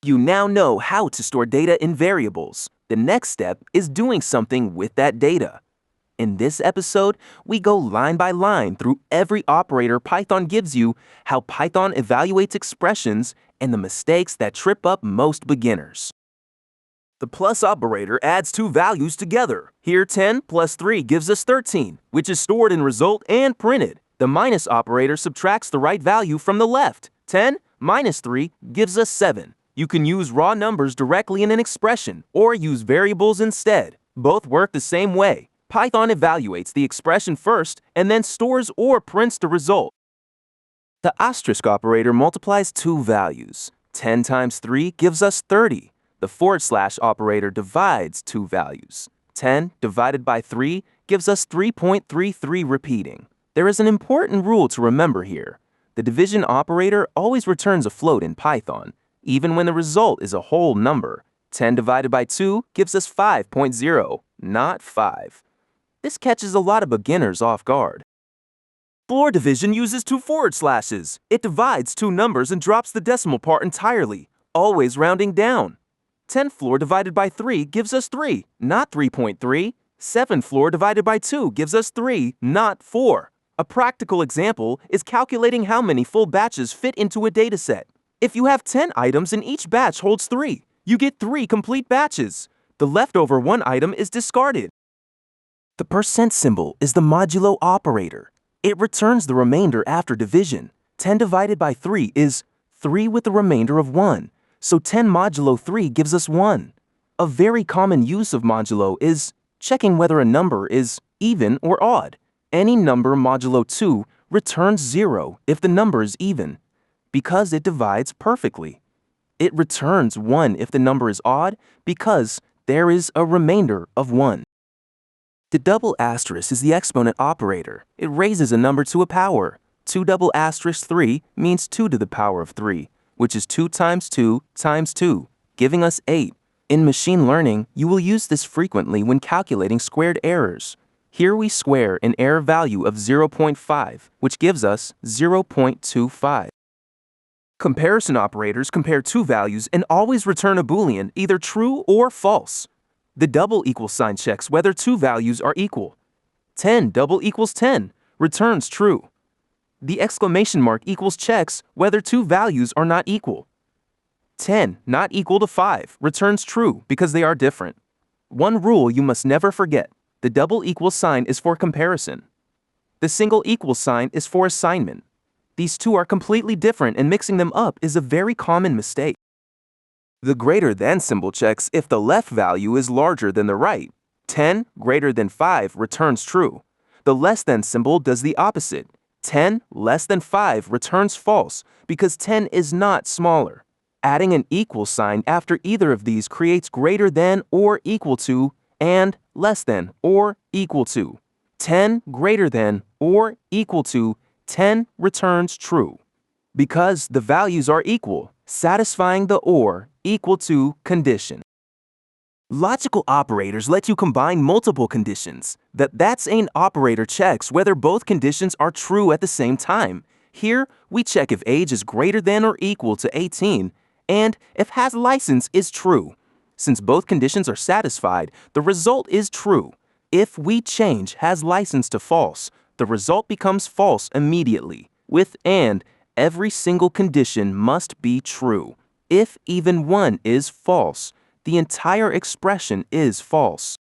You now know how to store data in variables. The next step is doing something with that data. In this episode, we go line by line through every operator Python gives you, how Python evaluates expressions, and the mistakes that trip up most beginners. The plus operator adds two values together. Here 10 plus 3 gives us 13, which is stored in result and printed. The minus operator subtracts the right value from the left. 10 minus 3 gives us 7. You can use raw numbers directly in an expression or use variables instead. Both work the same way. Python evaluates the expression first and then stores or prints the result. The asterisk operator multiplies two values. 10 times 3 gives us 30. The forward slash operator divides two values. 10 divided by 3 gives us 3.33 repeating. There is an important rule to remember here. The division operator always returns a float in Python, even when the result is a whole number. 10 divided by 2 gives us 5.0, not 5. This catches a lot of beginners off guard. Floor division uses two forward slashes. It divides two numbers and drops the decimal part entirely, always rounding down. 10 floor divided by 3 gives us 3, not 3.3. 7 floor divided by 2 gives us 3, not 4. A practical example is calculating how many full batches fit into a dataset. If you have 10 items and each batch holds 3, you get 3 complete batches. The leftover one item is discarded. The percent symbol is the modulo operator. It returns the remainder after division. 10 divided by 3 is 3 with the remainder of 1. So 10 modulo 3 gives us 1. A very common use of modulo is checking whether a number is even or odd. Any number modulo 2 returns 0 if the number is even, because it divides perfectly. It returns 1 if the number is odd, because there is a remainder of 1. The double asterisk is the exponent operator. It raises a number to a power. 2 double asterisk 3 means 2 to the power of 3, which is 2 times 2 times 2, giving us 8. In machine learning, you will use this frequently when calculating squared errors. Here we square an error value of 0.5, which gives us 0.25. Comparison operators compare two values and always return a Boolean, either true or false. The double equal sign checks whether two values are equal. 10 double equals 10 returns true. The exclamation mark equals checks whether two values are not equal. 10 not equal to 5 returns true because they are different. One rule you must never forget: the double equal sign is for comparison. The single equal sign is for assignment. These two are completely different, and mixing them up is a very common mistake. The greater than symbol checks if the left value is larger than the right. 10 greater than 5 returns true. The less than symbol does the opposite. 10 less than 5 returns false because 10 is not smaller. Adding an equal sign after either of these creates greater than or equal to and less than or equal to. 10 greater than or equal to 10 returns true because the values are equal, satisfying the or equal to condition. Logical operators let you combine multiple conditions. That's an operator checks whether both conditions are true at the same time. Here, we check if age is greater than or equal to 18, and if has license is true. Since both conditions are satisfied, the result is true. If we change has license to false, the result becomes false immediately. With and, every single condition must be true. If even one is false, the entire expression is false.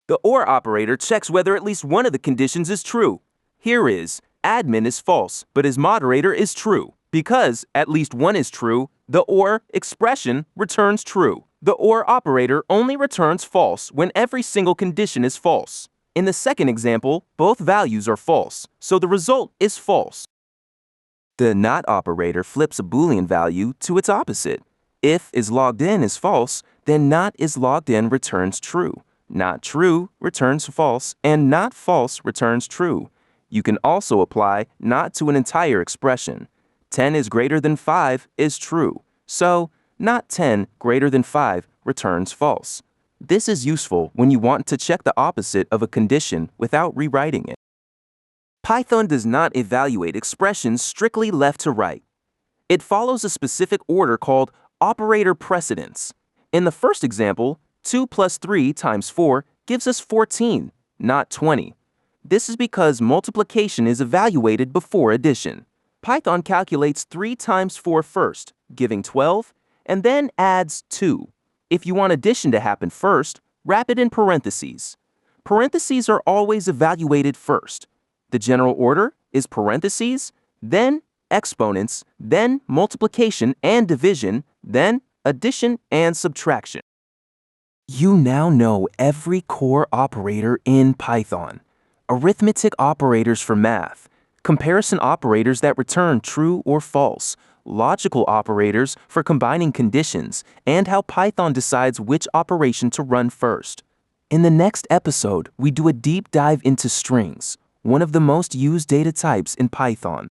The OR operator checks whether at least one of the conditions is true. Here is, admin is false, but his moderator is true. Because at least one is true, the OR expression returns true. The OR operator only returns false when every single condition is false. In the second example, both values are false, so the result is false. The not operator flips a Boolean value to its opposite. If is logged in is false, then not is logged in returns true. Not true returns false, and not false returns true. You can also apply not to an entire expression. 10 is greater than 5 is true, so not 10 greater than 5 returns false. This is useful when you want to check the opposite of a condition without rewriting it. Python does not evaluate expressions strictly left to right. It follows a specific order called Operator precedence. In the first example, 2 plus 3 times 4 gives us 14, not 20. This is because multiplication is evaluated before addition. Python calculates 3 times 4 first, giving 12, and then adds 2. If you want addition to happen first, wrap it in parentheses. Parentheses are always evaluated first. The general order is parentheses, then exponents, then multiplication and division, then addition and subtraction. You now know every core operator in Python. Arithmetic operators for math, comparison operators that return true or false, logical operators for combining conditions, and how Python decides which operation to run first. In the next episode, we do a deep dive into strings, one of the most used data types in Python.